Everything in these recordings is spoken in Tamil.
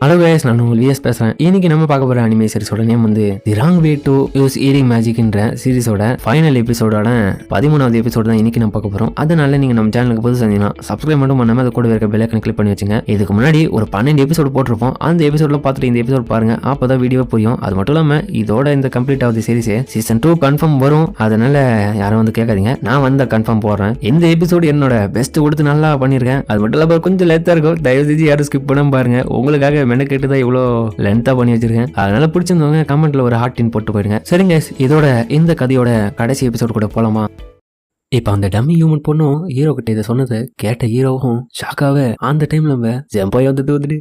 ஹலோ கைஸ், நான் உங்கள் விஎஸ் பேசுகிறேன். இன்னைக்கு நம்ம பார்க்க போகிற அனிமே சீரிஸோட நேம் வந்து the wrong way to use healing மேஜிக்ன்ற சீரிஸோட ஃபைனல் எபிசோடோட 13வது எபிசோடு தான் இன்னைக்கு நம்ம பார்க்க போகிறோம். அதனால நீங்கள் நம்ம சேனலுக்கு புதுசு செஞ்சீங்கன்னா சப்ஸ்கிரைப் மட்டும் பண்ணாமல் அது கூட இருக்க பெல் ஐக்கனை கிளிக் பண்ணி வச்சுங்க. இதுக்கு முன்னாடி ஒரு 12 எபிசோடு போட்டிருப்போம். அந்த எபிசோடில் பார்த்துட்டு இந்த எபிசோட் பாருங்கள், அப்போ தான் வீடியோ புரியும். அது மட்டும் இல்லாமல் இதோட இந்த கம்ப்ளீட் ஆகுது சீரிஸே. சீசன் 2 கன்ஃபார்ம் வரும். அதனால யாரும் வந்து கேட்காதீங்க, நான் வந்து கன்ஃபார்ம் போடுறேன். இந்த எபிசோடு என்னோட பெஸ்ட் கொடுத்து நல்லா பண்ணியிருக்கேன். அது மட்டும் இல்லாமல் கொஞ்சம் லெத்தாக இருக்கும். தயவு செஞ்சு யாரும் ஸ்கிப் பண்ணாமல் பாருங்க. உங்களுக்காக மெனக்கெட்டு தான் இவ்வளோ லென்த்தா பண்ணி வச்சிருக்கேன். அதனால பிடிச்சிருந்தவங்க கமெண்ட்ல ஒரு ஹார்ட் போட்டு போயிடுங்க. சரிங்க, இதோட இந்த கதையோட கடைசி எபிசோட் கூட போலாமா? இப்ப அந்த டம்மி ஹியூமன் பொண்ணும் ஹீரோ கிட்ட இதை சொன்னது கேட்ட ஹீரோவும் ஷாக்காவே அந்த டைம்ல நம்ம ஜெம்பாய் வந்துட்டு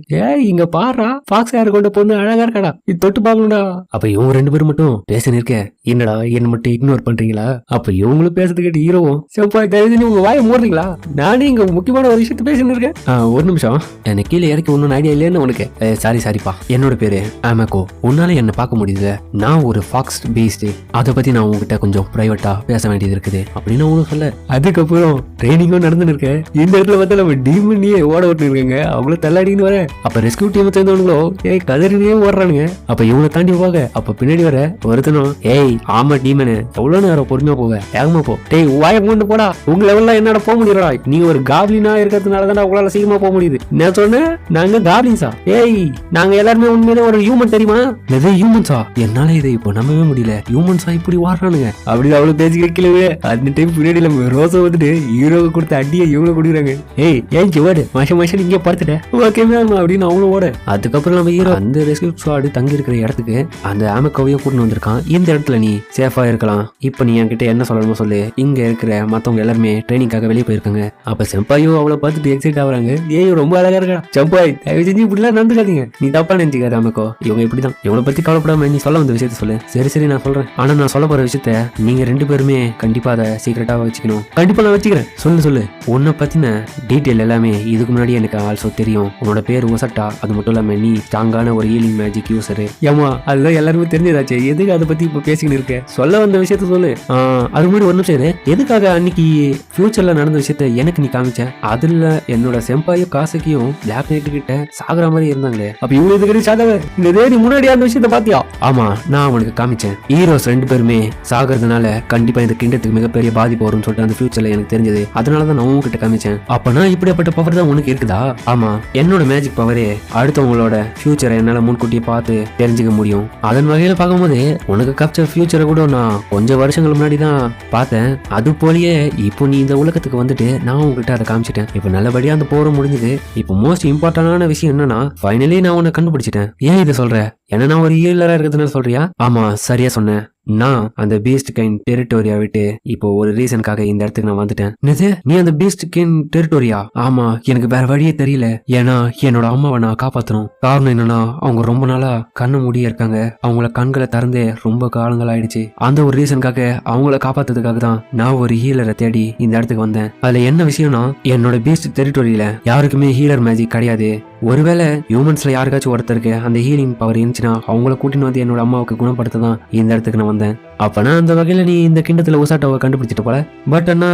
இங்க பாடுறா ஃபாக்ஸ் ஹேர் கொண்ட பொண்ணு அழகா இருக்காடா, இது தொட்டு பாக்கணும்டா. அப்ப இவங்க 2 பேரும் மட்டும் பேசினு இருக்க, என்னடா என்ன மட்டும் இக்னோர் பண்றீங்களா? அப்ப இவங்களும் பேசுறது கேட்டு ஹீரோவும் ஜெம்பாய் தயவு உங்க வாயை மூடுறீங்களா, நானே இங்க முக்கியமான ஒரு விஷயத்த பேசினு இருக்கேன். ஒரு நிமிஷம், எனக்கு கீழே இறக்கி ஒன்னும் ஐடியா இல்லைன்னு உனக்கு. சாரிப்பா, என்னோட பேரு ஆமேகோ. உன்னால என்ன பார்க்க முடியுது, நான் ஒரு ஃபாக்ஸ் பீஸ்ட், அதை பத்தி நான் உங்ககிட்ட கொஞ்சம் பிரைவேட்டா பேச வேண்டியது இருக்குது அப்படின்னு சொல்ல. அதுக்கப்புறம் ட்ரைனிங்கும் நடந்துன்னு இருக்க. இந்த இடத்துல பார்த்தா நம்ம டீமனியே ஓட விட்டு இருக்காங்க. அவங்கள தள்ளாடின்னு வர. அப்ப ரெஸ்கியூ டீம் சேர்ந்தவங்களோ கதறினே ஓடுறானுங்க. அப்ப இவங்களை தாண்டி போக அப்ப பின்னாடி வர ஒருத்தனும் ஆமா டீமனு எவ்வளவு நேரம் பொறுமையா போக, வேகமா போ, வாய கொண்டு போடா, உங்க லெவல்ல என்னோட போக முடியலடா, நீங்க ஒரு காப்ளினா இருக்கிறதுனாலதான் உங்களால சீக்கிரமா போக முடியுது. நான் சொன்னேன் நாங்க காப்ளின்ஸா, நாங்க எல்லாருமே உண்மையிலே ஒரு ஹியூமன் தெரியுமா? ஹியூமன்ஸா? என்னால இதை இப்போ நம்பவே முடியல, ஹியூமன்ஸா இப்படி வாடுறானுங்க அப்படி அவ்வளவு பேசி வைக்கலவே. அந்த டைம் பின்னாடி ரோசா வந்துட்டு ஹீரோவை கொடுத்த அடியை இவ்வளவு குடிக்கிறாங்க. ஏன் ஜிவாடு மாஷம் இங்கே பார்த்துட்டேன் ஓகேமே அப்படின்னு அவங்களும் ஓட. அதுக்கப்புறம் நம்ம ஹீரோ அந்த ரெஸ்கியூ ஸ்குவாட் தங்கி இருக்கிற இடத்துக்கு அந்த ஆமக்கோவையும் கூட்டிட்டு வந்திருக்கான். இந்த இடத்துல நீ சேஃபா இருக்கலாம். இப்ப நீ என்கிட்ட என்ன சொல்லணுமோ சொல்லு. இங்க இருக்கிற மத்தவங்க எல்லாருமே ட்ரைனிங்காக வெளியே போயிருக்காங்க. அப்ப செம்பாயும் அவளை பார்த்துட்டு எக்ஸைட் ஆகுறாங்க. ரொம்ப அழகா இருக்கா செம்பாய், தயவு செஞ்சு இப்படிலாம் நடந்துக்காதீங்க, நீ தப்பா நினைச்சுக்காரு ஆமக்கோ, இவங்க இப்படிதான், இவங்களை பத்தி கவலைப்படாம நீ சொல்ல வந்த விஷயத்த சொல்லு. சரி நான் சொல்றேன், ஆனா நான் சொல்ல போற விஷயத்த நீங்க 2 பேருமே கண்டிப்பா அதை சீக்கிரட்டா வச்சுக்கணும். கண்டிப்பா நான் வச்சுக்கிறேன். சொல்லு உன்னை பத்தின டீட்டெயில் எல்லாமே இதுக்கு முன்னாடி எனக்கு ஆல்சோ தெரியும். உன்னோட பேர் ஒசட்டா, அது மட்டும் இல்லாம நீ ஸ்ட்ராங்கான ஒரு ஹீலிங் மேஜிக் யூசரு. ஏமா அதுதான் எல்லாருமே தெரிஞ்சதாச்சு, எதுக்கு அதை பத்தி இப்ப பேசிக்கிட்டு இருக்க? சொல்ல வந்த விஷயத்த சொல்லு. அது முன்னாடி ஒரு நிமிஷம், எதுக்காக அன்னைக்கு ஃபியூச்சர்ல நடந்த விஷயத்த எனக்கு நீ காமிச்ச? அதுல என்னோட செம்பாயும் காசுக்கியும் பிளாக் நைட் கிட்ட சாகுற மாதிரி இருந்தாங்களே, அப்ப இவ்வளவு இதுக்கு சாதவ இந்த நீ முன்னாடி அந்த விஷயத்த பாத்தியா? ஆமா, நான் அவனுக்கு காமிச்சேன். ஹீரோஸ் 2 பேருமே சாகிறதுனால கண்டிப்பா இந்த கிண்டத்துக்கு மிகப்பெரிய பாதிப்பு வரும்னு சொல்லிட்டு அந்த ஃபியூச்சர்ல எனக்கு தெரிஞ்சது. அதனாலதான் நான் உங்ககிட்ட காமிச்சேன். அப்பனா இப்படிப்பட்ட பவர் தான் உனக்கு இருக்குதா? ஆமா, என்னோட மேஜிக் பவரே அடுத்தவங்களோட ஃபியூச்சரை என்னால முன்கூட்டியே பார்த்து தெரிஞ்சுக்க முடியும். அதன் வகையில பார்க்கும்போது உனக்கு காமிச்ச ஃபியூச்சரை கூட நான் கொஞ்சம் வருஷங்கள் முன்னாடி தான் பார்த்தேன். அது போலயே இப்போ நீ இந்த உலகத்துக்கு வந்துட்டு நான் உங்ககிட்ட அதை காமிச்சிட்டேன். இப்ப நல்லபடியா அந்த போற முடிஞ்சது. இப்போ மோஸ்ட் இம்பார்ட்டன்டான விஷயம் என்னன்னா, ஃபைனலி நான் உன்னை கண்டுபிடிச்சிட்டேன். ஏன் இதை சொல்ற? என்ன நான் ஒரு ஹீலரா இருக்கிறதுனால சொல்றியா? ஆமா, சரியா சொன்னேன். நான் அந்த பீஸ்ட் கைன் டெரிட்டோரியா விட்டு இப்போ ஒரு ரீசனுக்காக இந்த இடத்துக்கு நான் வந்துட்டேன். நீ அந்த பீஸ்ட் கைன் டெரிட்டோரியா? ஆமா, எனக்கு வேற வழியே தெரியல. ஏன்னா என்னோட அம்மாவை நான் காப்பாற்றணும். காரணம் என்னன்னா, அவங்க ரொம்ப நாளா கண்ணு மூடியே இருக்காங்க. அவங்கள கண்களை திறந்தே ரொம்ப காலங்கள் ஆயிடுச்சு. அந்த ஒரு ரீசனுக்காக அவங்கள காப்பாத்துறதுக்காக தான் நான் ஒரு ஹீலரை தேடி இந்த இடத்துக்கு வந்தேன். அதுல என்ன விஷயம்னா, என்னோட பீஸ்ட் டெரிட்டோரியில யாருக்குமே ஹீலர் மேஜிக் கிடையாது. ஒருவேளை ஹியூமன்ஸ்ல யாருக்காச்சும் ஒருத்தருக்கு அந்த ஹீலிங் பவர் இருந்துச்சுன்னா அவங்கள கூட்டின்னு வந்து என்னோட அம்மாவுக்கு குணப்படுத்த தான் இந்த இடத்துக்கு நான் வந்தேன். அப்பனா அந்த வகையில நீ இந்த கிண்டத்துல உசாட்டாவை கண்டுபிடிச்சிட்டு போல. பட் ஆனா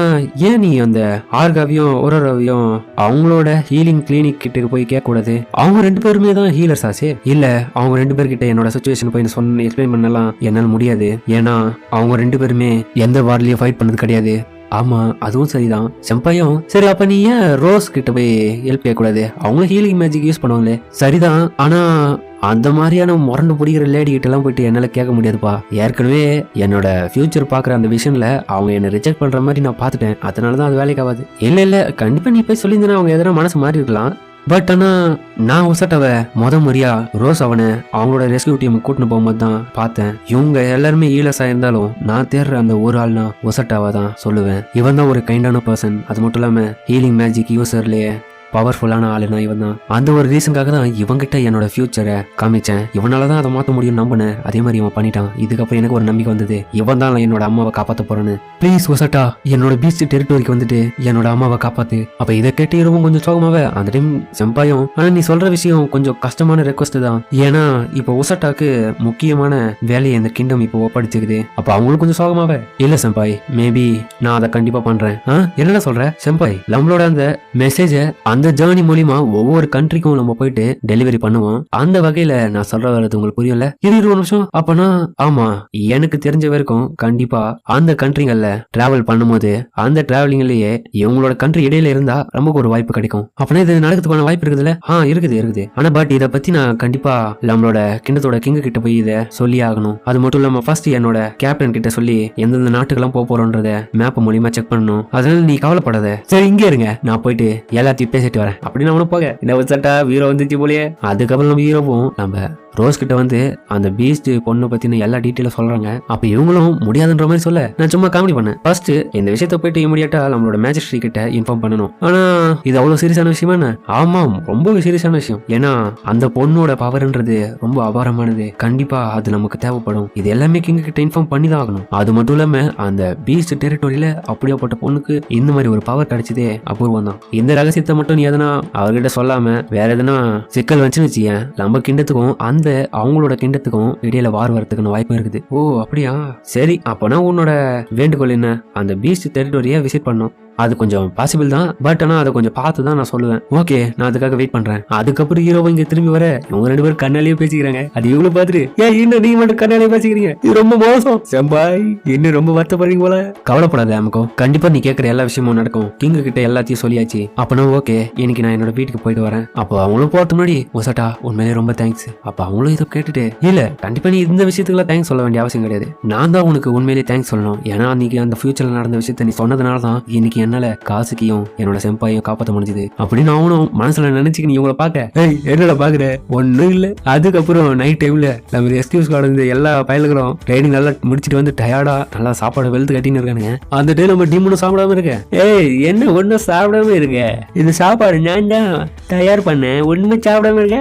ஏன் நீ அந்த ஆர்காவையும் ஒரோராவையும் அவங்களோட ஹீலிங் கிளினிக் கிட்ட போய் கேட்க கூடாது? அவங்க 2 பேருமே தான் ஹீலர்ஸ் ஆசே. இல்ல, அவங்க 2 பேர்கிட்ட என்னோட சிச்சுவேஷன் போய் சொன்ன எக்ஸ்பிளைன் பண்ணலாம் என்னால் முடியாது. ஏன்னா அவங்க 2 பேருமே எந்த வார்லயும் ஃபைட் பண்ணது கிடையாது. ஆமா, அதுவும் சரிதான். செம்பாயும் சரி, அப்ப நீ ஏன் ரோஸ் கிட்ட போய் ஹெல்ப் கேட்கக்கூடாது? அவங்களும் ஹீலிங் மேஜிக் யூஸ் பண்ணுவாங்களே. சரிதான், ஆனா அந்த மாதிரியான முரண்டு பிடிக்கிற லேடி கிட்ட எல்லாம் போயிட்டு என்னால கேட்க முடியாதுப்பா. ஏற்கனவே என்னோட ஃபியூச்சர் பாக்குற அந்த விஷயம்ல அவங்க என்ன ரிஜெக்ட் பண்ற மாதிரி நான் பாத்துட்டேன். அதனாலதான் அது வேலைக்கு ஆகாது. இல்ல கண்டிப்பா நீ போய் சொல்லியிருந்தா அவங்க எதனா மனசு மாறி இருக்கலாம். பட் ஆனா நான் ஒசட்டாவை முறையா ரோஸ் அவனை அவங்களோட ரெஸ்கியூ டீம் கூட்டின்னு போகும்போது தான் பார்த்தேன். இவங்க எல்லாருமே ஈலஸா இருந்தாலும் நான் தேடுற அந்த ஒரு ஆள்னா ஒசட்டாவா தான் சொல்லுவேன். இவன் தான் ஒரு கைண்டான பர்சன். அது மட்டும் இல்லாம ஹீலிங் மேஜிக் யூசர்லயே பவர்ஃபுல்லான ஆளுனா இவன் தான். அந்த ஒரு ரீசனுக்காக தான் இவங்கிட்ட என்னோட ஃபியூச்சரை காமிச்சேன். இவனாலதான் அதை மாற்ற முடியும் நம்பினேன். அதே மாதிரி இவன் பண்ணிட்டான். இதுக்கப்புறம் எனக்கு ஒரு நம்பிக்கை வந்தது, இவன் தான் என்னோட அம்மாவை காப்பாற்ற போறேன்னு. ப்ளீஸ் ஒசட்டா, என்னோட பீச் டெரிட்டோரிக்கு வந்துட்டு என்னோட அம்மாவை காப்பாத்து. அப்ப இதை கேட்டு ரொம்ப கொஞ்சம் சோகமாவே அந்த டைம் செம்பாயும், ஆனா நீ சொல்ற விஷயம் கொஞ்சம் கஷ்டமான ரெக்வஸ்ட் தான். ஏன்னா இப்போ ஒசட்டாக்கு முக்கியமான வேலையை இந்த கிங்டம் இப்போ ஒப்படைச்சிருக்குது. அப்ப அவங்களும் கொஞ்சம் சோகமாவே. இல்ல செம்பாய், மேபி நான் அதை கண்டிப்பா பண்றேன். என்னடா சொல்ற செம்பாய்? நம்மளோட அந்த மெசேஜ அந்த ஜேர்னி மூலியமா ஒவ்வொரு கண்ட்ரிக்கும் நம்ம போயிட்டு டெலிவரி பண்ணுவோம். அந்த வகையில நான் சொல்ற வரது உங்களுக்கு புரியல. இது 20 நிமிஷம் அப்பனா ஆமா, எனக்கு தெரிஞ்ச வரைக்கும் கண்டிப்பா அந்த கண்ட்ரிகள்ல டிராவல் பண்ணும்போது அந்த டிராவலிங்லயே இவங்களோட கண்ட்ரி இடையில இருந்தா நமக்கு ஒரு வாய்ப்பு கிடைக்கும். அப்படின்னா இது நடக்கிறதுக்கான வாய்ப்பு இருக்குதுல்ல? இருக்குது. ஆனா பட் இதை பத்தி நான் கண்டிப்பா நம்மளோட கிண்டத்தோட கிங்க கிட்ட போய் இதை சொல்லி ஆகணும். அது மட்டும் இல்லாம ஃபர்ஸ்ட் என்னோட கேப்டன் கிட்ட சொல்லி எந்தெந்த நாட்டுக்கெல்லாம் போறோன்றத மேப் மூலியமா செக் பண்ணணும். அதனால நீ கவலைப்படாத, சரி இங்கே இருங்க, நான் போயிட்டு எல்லாத்தையும் பேசிட்டு வரேன் அப்படின்னு அவனு போக என்ன சட்டா வீரோ வந்துச்சு போலயே. அதுக்கப்புறம் நம்ம ஹீரோவும் நம்ம ரோஸ் கிட்ட வந்து அந்த பீஸ்ட் பொண்ணு பத்தின எல்லா டீட்டெயிலும் சொல்றாங்க. அப்ப இவங்களும் முடியாதுன்ற மாதிரி சொல்ல நான் சும்மா காமெடி பண்ணேன். ஃபர்ஸ்ட் இந்த விஷயத்த போயிட்டு இமீடியட்டா நம்மளோட மேஜிஸ்ட்ரி கிட்ட இன்ஃபார்ம் பண்ணணும். ஆனா இது அவ்வளவு சீரியஸான விஷயமா என்ன? ஆமா, ரொம்ப சீரியஸான விஷயம். ஏன்னா அந்த பொண்ணோட பவர்ன்றது ரொம்ப அபாரமானது. கண்டிப்பா அது நமக்கு தேவைப்படும். இது எல்லாமே கிங்க கிட்ட இன்ஃபார்ம் பண்ணி தான் ஆகணும். அது மட்டும் இல்லாம அந்த பீஸ்ட் டெரிட்டோரியில அப்படியாப்பட்ட பொண்ணுக்கு இந்த மாதிரி ஒரு பவர் கிடைச்சதே அபூர்வம் தான். இந்த ரகசியத்தை மட்டும் நீ எதனா அவர்கிட்ட சொல்லாம வேற எதனா சிக்கல் வந்துச்சுன்னு வச்சுக்கேன், நம்ம கிண்டத்துக்கும் அந்த அவங்களோட கிண்டத்துக்கும் இடையில வார் வரதுக்கு வாய்ப்பு இருக்குது. ஓ அப்படியா, சரி அப்பனா உன்னோட வேண்டுகோள் என்ன? அந்த பீஸ்ட் டெரிட்டோரியை விசிட் பண்ணும். அது கொஞ்சம் பாசிபிள் தான், பட் ஆனா அதை கொஞ்சம் பார்த்து தான் நான் சொல்லுவேன். ஓகே, நான் அதுக்காக வெயிட் பண்றேன். அதுக்கப்புறம் ஹீரோவை இங்க திரும்பி வர இவங்க 2 பேரும் கண்ணாலேயே பேசிக்கிறாங்க. அது இவங்களும் பார்த்துட்டு ஏன் இன்னும் நீங்க மட்டும் கண்ணாலேயே பேசிக்கிறீங்க, இது ரொம்ப மோசம் செம்பாய், இன்னும் ரொம்ப வருத்தப்படுறீங்க போல. கவலைப்படாத அமுக்கோ, கண்டிப்பா நீ கேட்கற எல்லா விஷயமும் நடக்கும். கிங்க கிட்ட எல்லாத்தையும் சொல்லியாச்சு. அப்பனா ஓகே, இன்னைக்கு நான் என்னோட வீட்டுக்கு போயிட்டு வரேன். அப்போ அவங்களும் போறது முன்னாடி ஒசட்டா உண்மையிலே ரொம்ப தேங்க்ஸ். அப்ப அவங்களும் இதை கேட்டுட்டு இல்ல கண்டிப்பா நீ இந்த விஷயத்துக்குலாம் தேங்க்ஸ் சொல்ல வேண்டிய அவசியம் கிடையாது, நான் தான் உனக்கு உண்மையிலேயே தேங்க்ஸ் சொல்லணும். ஏன்னா அன்னைக்கு அந்த ஃபியூச்சர்ல நடந்த விஷயத்த நீ சொன்னதுனால தான் இன்னைக்கு என்னால காசுக்கையும் என்னோட செம்பாயும் காப்பாற்ற முடிஞ்சது அப்படின்னு அவனும் மனசுல நினைச்சுக்க. நீ இவங்களை பார்க்க என்னோட பாக்குற ஒன்னும் இல்ல. அதுக்கப்புறம் நைட் டைம்ல நம்ம எக்ஸ்கியூஸ் கார்டு எல்லா பயலுகளும் ட்ரைனிங் நல்லா முடிச்சுட்டு வந்து டயர்டா நல்லா சாப்பாடு வெளுத்து கட்டின்னு இருக்கானுங்க. அந்த டைம் நம்ம டீமும் சாப்பிடாம இருக்க. என்ன ஒன்னும் சாப்பிடாம இருக்க, இது சாப்பாடு நான் தான் தயார் பண்ணேன், ஒண்ணுமே சாப்பிடாம இருக்க.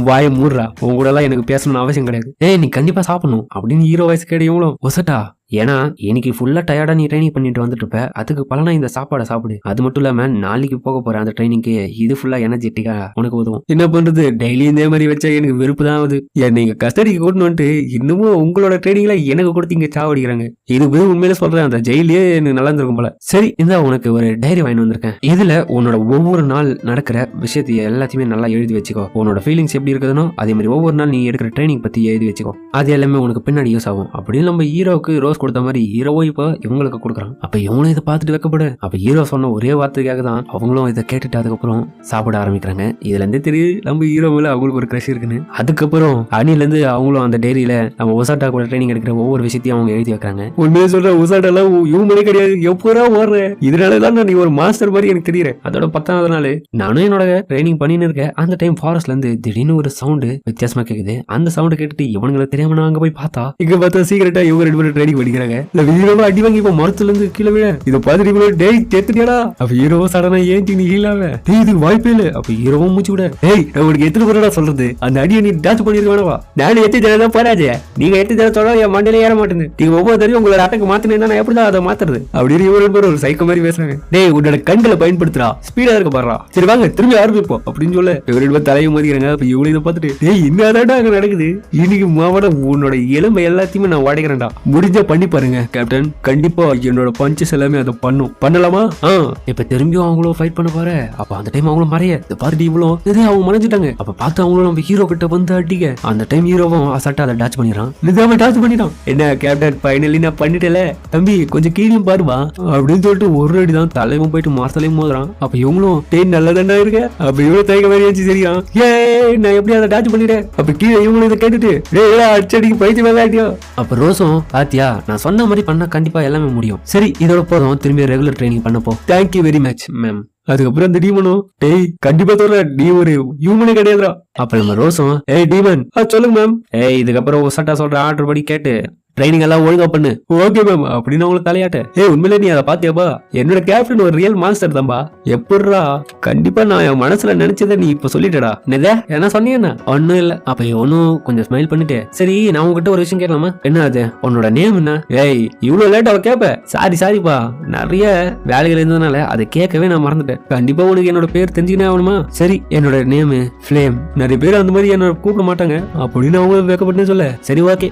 வாய மூடுறா, உங்க கூட எல்லாம் எனக்கு பேசணும்னு அவசியம் கிடையாது. நீ கண்டிப்பா சாப்பிடணும் அப்படின்னு ஹீரோ வயசு கேட்டு இவங்களும் ஒசட்டா. ஏன்னா இன்னைக்கு ஃபுல்லா டயர்டா நீ ட்ரைனிங் பண்ணிட்டு வந்துட்டு இருப்ப, அதுக்கு பலனா இந்த சாப்பாடை சாப்பிடு. அது மட்டும் இல்லாம நாளைக்கு போக போற அந்த ட்ரைனிங்க்கு இது ஃபுல்லா எனர்ஜெட்டிக்கா உனக்கு உதவும். என்ன பண்றது, டெய்லி இதே மாதிரி வச்சா எனக்கு வெறுப்பு தான் ஆகுது. நீங்க கஸ்டடிக்கு கூட்டு வந்துட்டு இன்னமும் உங்களோட ட்ரைனிங்ல எனக்கு கொடுத்து இங்க சாவடிக்கிறாங்க. இது உண்மையில சொல்றேன், அந்த ஜெயிலே எனக்கு நல்லா இருந்திருக்கும் போல. சரி இந்த உனக்கு ஒரு டைரி வாங்கி வந்திருக்கேன். இதுல உன்னோட ஒவ்வொரு நாள் நடக்கிற விஷயத்தை எல்லாத்தையுமே நல்லா எழுதி வச்சுக்கோ. உன்னோட ஃபீலிங்ஸ் எப்படி இருக்குதுனோ அதே மாதிரி ஒவ்வொரு நாள் நீ எடுக்கிற ட்ரைனிங் பத்தி எழுதி வச்சுக்கோ. அது எல்லாமே உனக்கு பின்னாடி யூஸ் ஆகும். அப்படின்னு நம்ம ஹீரோவுக்கு ரோஸ் கொடுத்த மாதிரி ஹீரோவோ இப்போ இவங்களுக்கு கொடுக்குறான். அப்ப இவங்களும் இதை பார்த்துட்டு வைக்கப்படு. அப்ப ஹீரோ சொன்ன ஒரே வார்த்தைக்காக தான் அவங்களும் இதை கேட்டுட்டு அதுக்கப்புறம் சாப்பிட ஆரம்பிக்கிறாங்க. இதுல இருந்தே தெரியுது நம்ம ஹீரோ மேல அவங்களுக்கு ஒரு கிரஷ் இருக்குன்னு. அதுக்கப்புறம் அணில இருந்து அவங்களும் அந்த டைரியில நம்ம உசாட்டா கூட ட்ரைனிங் எடுக்கிற ஒவ்வொரு விஷயத்தையும் அவங்க எழுதி வைக்கிறாங்க. உண்மையை சொல்ற உசாட்டா எல்லாம் இவங்களே கிடையாது, எப்பரா ஓடுறேன், இதனாலதான் நான் நீ ஒரு மாஸ்டர் மாதிரி எனக்கு தெரியுறேன். அதோட 10வது நாள் நானும் என்னோட ட்ரைனிங் பண்ணின்னு இருக்கேன். அந்த டைம் ஃபாரஸ்ட்ல இருந்து திடீர்னு ஒரு சவுண்டு வித்தியாசமா கேக்குது. அந்த சவுண்ட் கேட்டுட்டு இவங்களுக்கு தெரியாம நான் அங்க போய் பார்த்தா இங்க பார்த்தா சீக்கிரட்டா இவங்க 2 பேரும் ட்ரைனிங் பண்ணிக்கிறாங்க. ஹீரோவா அடி வாங்கி இப்ப மரத்துல இருந்து கீழே விழ இதை பார்த்துட்டு டேய் செத்துட்டியாடா. அப்ப ஹீரோவா சடனா ஏஞ்சி நீ ஹீலாவ இதுக்கு வாய்ப்பே இல்ல. அப்ப ஹீரோவும் மூச்சு விட உனக்கு எத்தனை பேரடா சொல்றது, அந்த அடியை நீ டாச் பண்ணிருக்க வேணவா, நானும் எத்தனை தடவை தான் போராஜே, நீங்க எத்தனை தடவை சொல்ல என் மண்டையில ஏற மாட்டேன்னு, நீங்க ஒவ்வொரு தடவையும் உங்களோட அட்டக்கு மாத்தினா நான் எப்படிதான் அதை மாத்துறது அப்படின்னு இவரு ஒரு சைக்கோ மாதிரி பேசுறாங்க. டேய் உன்னோட கண்களை பயன்படுத்துறா, ஸ்பீடா இருக்க பாடுறா, சரி வாங்க திரும்பி ஆரம்பிப்போம் அப்படின்னு சொல்ல இவரு தலையை மதிக்கிறாங்க. அப்ப இவளு இதை பார்த்துட்டு டேய் என்னடா அங்க நடக்குது, இன்னைக்கு மாவட்ட உன்னோட எலும்பை எல்லாத்தையுமே நான் உடைக்கிறேன்டா, முடிஞ்சா பண்ணி பாருங்க கேப்டன், கண்டிப்பா என்னோட பஞ்சஸ் எல்லாமே அதை பண்ணும், பண்ணலாமா? இப்ப திரும்பியும் அவங்களும் ஃபைட் பண்ண பாரு. அப்ப அந்த டைம் அவங்களும் மறைய பார்ட்டி இவ்வளோ அவங்க மறைஞ்சிட்டாங்க. அப்ப பார்த்து அவங்களும் நம்ம ஹீரோ கிட்ட வந்து அடிக்க அந்த டைம் ஹீரோவும் அசால்ட்டா அதை டாச் பண்ணிடுறான். நிஜாம டாச் பண்ணிட்டான். என்ன கேப்டன் ஃபைனலி நான் பண்ணிட்டேல தம்பி, கொஞ்சம் கீழியும் பாருவா அப்படின்னு சொல்லிட்டு ஒரு அடி தான் தலையும் போயிட்டு மாசலையும் மோதுறான். அப்ப இவங்களும் டேய் நல்லதாண்டா இருக்க. அப்ப இவ்வளவு தயக்க மாதிரி ஆச்சு. சரியா நான் எப்படி அதை டாச் பண்ணிட்டேன். அப்ப கீழே இவங்களும் இதை கேட்டுட்டு அடிச்சடிக்கு பயிற்சி மேல ஆட்டியோ. அப்ப ரோஸும் ஆத்தியா நான் சொன்ன மாதிரி பண்ணா கண்டிப்பா எல்லாமே முடியும். சரி இதோட போதும், திரும்பி ரெகுலர் ட்ரைனிங் பண்ணப்போ தேங்க்யூ வெரி மச் மேம். அதுக்கப்புறம் அந்த டீமனும் டேய் கண்டிப்பா சொல்ற நீ ஒரு ஹியூமனே கிடையாதுடா. அப்ப நம்ம ரோஸும் டீமன் சொல்லுங்க மேம். இதுக்கப்புறம் ஒசட்டா சொல்ற ஆர்டர் படி கேட்டு ட்ரைனிங் எல்லாம் ஒழுங்கா பண்ணு. ஓகே மேம் அப்படின்னு அவங்களை தலையாட்ட. உண்மையிலே நீ அதை பாத்தியாப்பா, என்னோட கேப்டன் ஒரு ரியல் மாஸ்டர் தான்பா. எப்படா கண்டிப்பா நான் என் மனசுல நினைச்சதை நீ இப்ப சொல்லிட்டடா. என்ன சொன்னீங்கன்னா ஒன்னும் இல்ல. அப்ப ஒன்னும் கொஞ்சம் ஸ்மைல் பண்ணிட்டு சரி நான் உங்ககிட்ட ஒரு விஷயம் கேட்கலாமா? என்ன அது, உன்னோட நேம் என்ன? இவ்வளவு லேட் அவ கேப்ப. சாரிப்பா நிறைய வேலைகள் இருந்ததுனால அதை கேட்கவே நான் மறந்துட்டேன். கண்டிப்பா உனக்கு என்னோட பேர் தெரிஞ்சுக்கினே ஆகணுமா? சரி என்னோட நேம் ஃபிளேம். நிறைய பேர் அந்த மாதிரி என்னோட கூப்பிட மாட்டாங்க அப்படின்னு அவங்க வைக்கப்பட்டு சொல்ல சரி ஓகே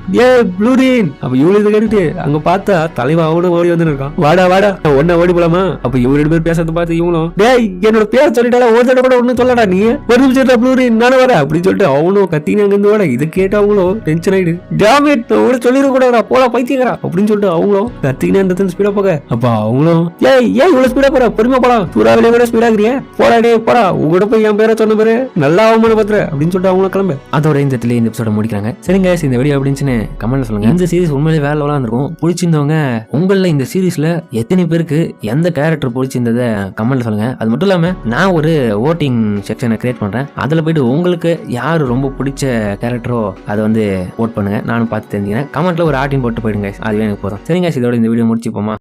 ப்ளூரின் அப்ப இவரு இது கேட்டுட்டு அங்க பார்த்தா தலைவா அவனும் ஓடி வந்து இருக்கான். வாடா வாடா ஒன்ன ஓடி போலாமா? அப்ப இவரு 2 பேர் பேசுறத பார்த்து இவனும் டேய் என்னோட பேர் சொல்லிட்டால ஒரு தடவை கூட ஒன்னும் சொல்லடா நீ ஒரு நிமிஷம் ப்ளூரி நானும் வர அப்படின்னு சொல்லிட்டு அவனும் கத்தினு அங்க இருந்து வாடா. இதை கேட்டு அவங்களும் டென்ஷன் ஆயிடு. டேமேட் கூட சொல்லிட கூடாதா போல பைத்தியக்காரா அப்படின்னு சொல்லிட்டு அவங்களும் கத்தினு அந்த ஸ்பீடா போக. அப்ப அவங்களும் ஏன் இவ்வளவு ஸ்பீடா போற பொறுமை போலாம் சூறாவளியை விட ஸ்பீடா இருக்கிறியா போடா டே போடா உங்ககிட்ட போய் என் பேரை சொன்ன பேரு நல்லா அவமான பத்திர அப்படின்னு சொல்லிட்டு அவங்களும் கிளம்பு. அதோட இந்த இடத்துல இந்த எபிசோட முடிக்கிறாங்க. சரிங்க இந்த வீடியோ அப்படின்னு கமெண்ட்ல சொல்லுங்க. இந்த சீரிஸ் உண்மையிலே வேற லெவலா இருக்கும். பிடிச்சிருந்தவங்க உங்கள இந்த சீரிஸ்ல எத்தனை பேருக்கு எந்த கேரக்டர் பிடிச்சிருந்ததை கமெண்ட்ல சொல்லுங்க. அது மட்டும் இல்லாம நான் ஒரு ஓட்டிங் செக்ஷனை கிரியேட் பண்றேன். அதுல போயிட்டு உங்களுக்கு யாரு ரொம்ப பிடிச்ச கேரக்டரோ அதை வந்து ஓட் பண்ணுங்க. நானும் பார்த்து தெரிஞ்சுக்கிறேன். கமெண்ட்ல ஒரு ஆர்டின் போட்டு போயிடுங்க. அதுவே எனக்கு போதும். சரிங்க இதோட இந்த வீடியோ முடிச்சுப்போமா.